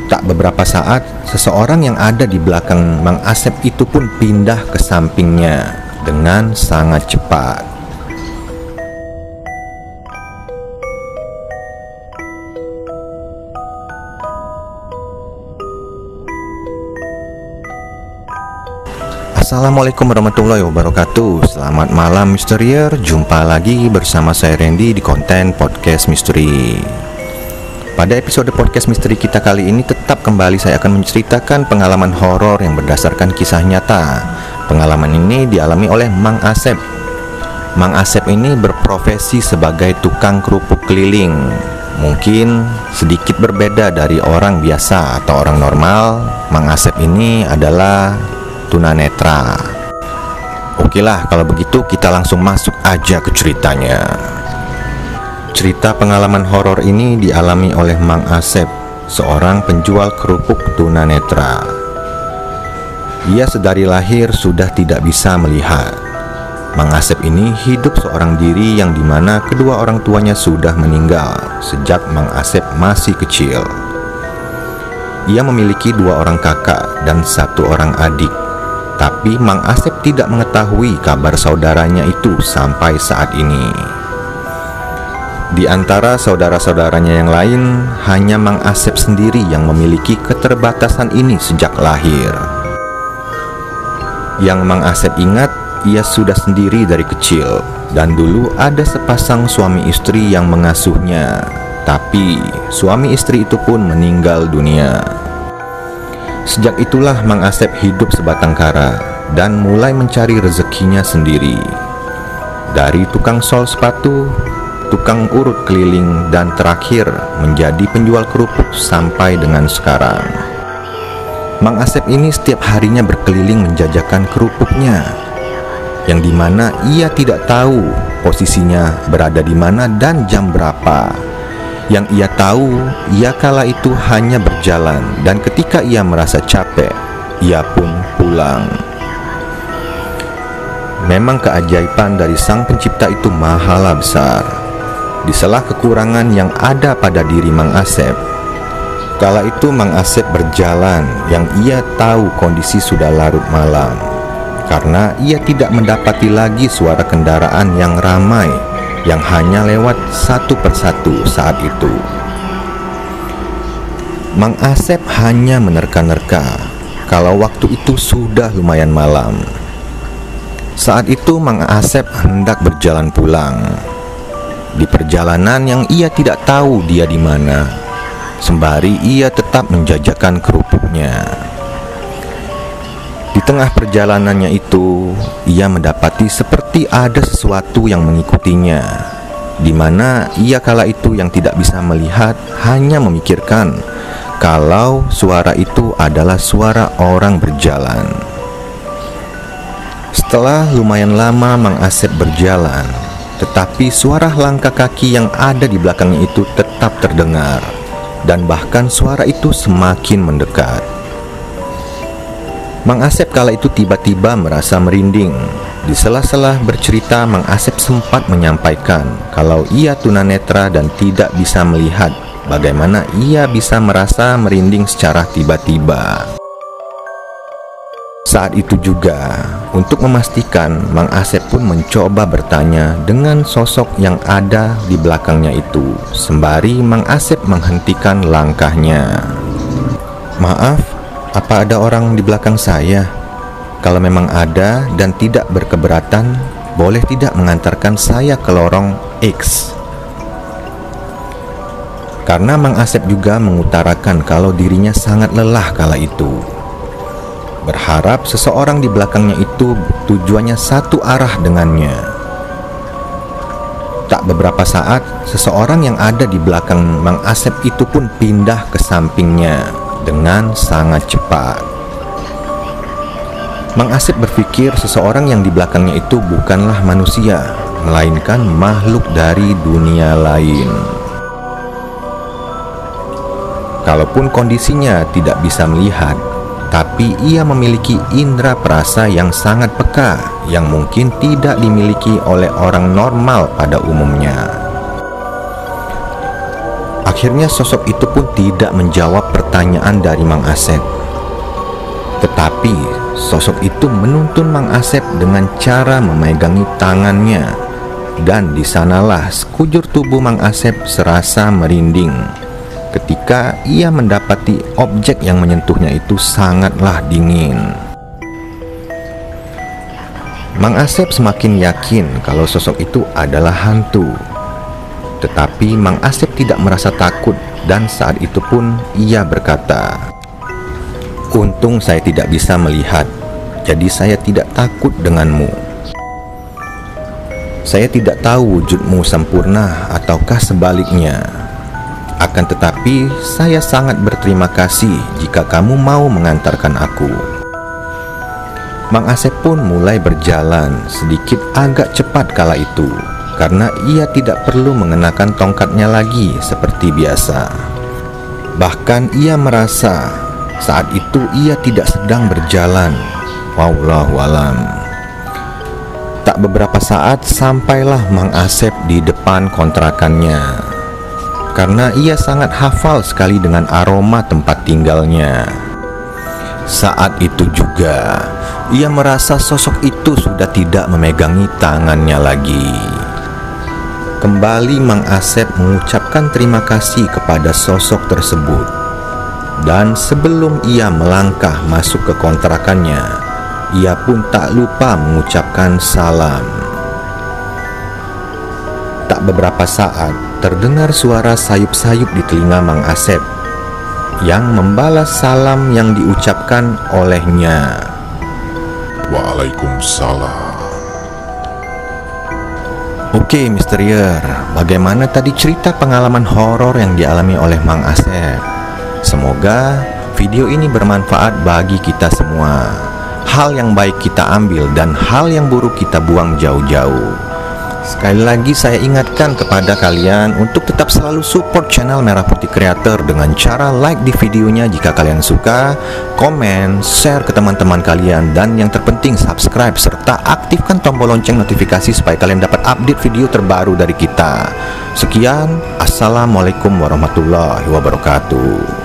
Tak beberapa saat, seseorang yang ada di belakang Mang Asep itu pun pindah ke sampingnya dengan sangat cepat. Assalamualaikum warahmatullahi wabarakatuh. Selamat malam misterier. Jumpa lagi bersama saya Randy di konten podcast misteri. Pada episode podcast misteri kita kali ini tetap kembali saya akan menceritakan pengalaman horor yang berdasarkan kisah nyata. Pengalaman ini dialami oleh Mang Asep. Mang Asep ini berprofesi sebagai tukang kerupuk keliling. Mungkin sedikit berbeda dari orang biasa atau orang normal. Mang Asep ini adalah tunanetra. Oke lah, kalau begitu kita langsung masuk aja ke ceritanya. Cerita pengalaman horor ini dialami oleh Mang Asep, seorang penjual kerupuk tunanetra. Ia sedari lahir sudah tidak bisa melihat. Mang Asep ini hidup seorang diri yang dimana kedua orang tuanya sudah meninggal sejak Mang Asep masih kecil. Ia memiliki 2 orang kakak dan 1 orang adik. Tapi Mang Asep tidak mengetahui kabar saudaranya itu sampai saat ini. Di antara saudara-saudaranya yang lain, hanya Mang Asep sendiri yang memiliki keterbatasan ini sejak lahir. Yang Mang Asep ingat, ia sudah sendiri dari kecil, dan dulu ada sepasang suami istri yang mengasuhnya. Tapi suami istri itu pun meninggal dunia. Sejak itulah Mang Asep hidup sebatang kara dan mulai mencari rezekinya sendiri. Dari tukang sol sepatu, tukang urut keliling, dan terakhir menjadi penjual kerupuk sampai dengan sekarang. Mang Asep ini setiap harinya berkeliling menjajakan kerupuknya, yang dimana ia tidak tahu posisinya berada di mana dan jam berapa. Yang ia tahu, ia kala itu hanya berjalan, dan ketika ia merasa capek, ia pun pulang. Memang keajaiban dari Sang Pencipta itu mahalah besar. Di sela kekurangan yang ada pada diri Mang Asep, kala itu Mang Asep berjalan yang ia tahu kondisi sudah larut malam, karena ia tidak mendapati lagi suara kendaraan yang ramai yang hanya lewat satu persatu saat itu. Mang Asep hanya menerka-nerka kalau waktu itu sudah lumayan malam. Saat itu Mang Asep hendak berjalan pulang. Di perjalanan yang ia tidak tahu dia di mana, sembari ia tetap menjajakan kerupuknya. Di tengah perjalanannya itu, ia mendapati seperti ada sesuatu yang mengikutinya, di mana ia kala itu yang tidak bisa melihat hanya memikirkan kalau suara itu adalah suara orang berjalan. Setelah lumayan lama Mang Asep berjalan, tetapi suara langkah kaki yang ada di belakangnya itu tetap terdengar, dan bahkan suara itu semakin mendekat. Mang Asep kala itu tiba-tiba merasa merinding. Di sela-sela bercerita, Mang Asep sempat menyampaikan kalau ia tunanetra dan tidak bisa melihat. Bagaimana ia bisa merasa merinding secara tiba-tiba? Saat itu juga, untuk memastikan, Mang Asep pun mencoba bertanya dengan sosok yang ada di belakangnya itu, sembari Mang Asep menghentikan langkahnya. "Maaf, apa ada orang di belakang saya? Kalau memang ada dan tidak berkeberatan, boleh tidak mengantarkan saya ke lorong X?" Karena Mang Asep juga mengutarakan kalau dirinya sangat lelah kala itu, berharap seseorang di belakangnya itu tujuannya satu arah dengannya. Tak beberapa saat, seseorang yang ada di belakang Mang Asep itu pun pindah ke sampingnya dengan sangat cepat. Mang Asep berpikir seseorang yang di belakangnya itu bukanlah manusia, melainkan makhluk dari dunia lain. Kalaupun kondisinya tidak bisa melihat, tapi ia memiliki indera perasa yang sangat peka, yang mungkin tidak dimiliki oleh orang normal pada umumnya. Akhirnya sosok itu pun tidak menjawab pertanyaan dari Mang Asep. Tetapi sosok itu menuntun Mang Asep dengan cara memegangi tangannya, dan di sanalah sekujur tubuh Mang Asep serasa merinding ketika ia mendapati objek yang menyentuhnya itu sangatlah dingin. Mang Asep semakin yakin kalau sosok itu adalah hantu. Tetapi Mang Asep tidak merasa takut, dan saat itu pun ia berkata, "Untung saya tidak bisa melihat, jadi saya tidak takut denganmu. Saya tidak tahu wujudmu sempurna ataukah sebaliknya. Akan tetapi saya sangat berterima kasih jika kamu mau mengantarkan aku." Mang Asep pun mulai berjalan sedikit agak cepat kala itu, karena ia tidak perlu mengenakan tongkatnya lagi seperti biasa. Bahkan ia merasa saat itu ia tidak sedang berjalan. Wallahu alam. Tak beberapa saat sampailah Mang Asep di depan kontrakannya, karena ia sangat hafal sekali dengan aroma tempat tinggalnya. Saat itu juga ia merasa sosok itu sudah tidak memegangi tangannya lagi. Kembali Mang Asep mengucapkan terima kasih kepada sosok tersebut, dan sebelum ia melangkah masuk ke kontrakannya, ia pun tak lupa mengucapkan salam. Tak beberapa saat terdengar suara sayup-sayup di telinga Mang Asep yang membalas salam yang diucapkan olehnya. Waalaikumsalam. Oke, Misterier, bagaimana tadi cerita pengalaman horor yang dialami oleh Mang Asep? Semoga video ini bermanfaat bagi kita semua. Hal yang baik kita ambil dan hal yang buruk kita buang jauh-jauh. Sekali lagi saya ingatkan kepada kalian untuk tetap selalu support channel Merah Putih Creator dengan cara like di videonya jika kalian suka, komen, share ke teman-teman kalian, dan yang terpenting subscribe serta aktifkan tombol lonceng notifikasi supaya kalian dapat update video terbaru dari kita. Sekian, assalamualaikum warahmatullahi wabarakatuh.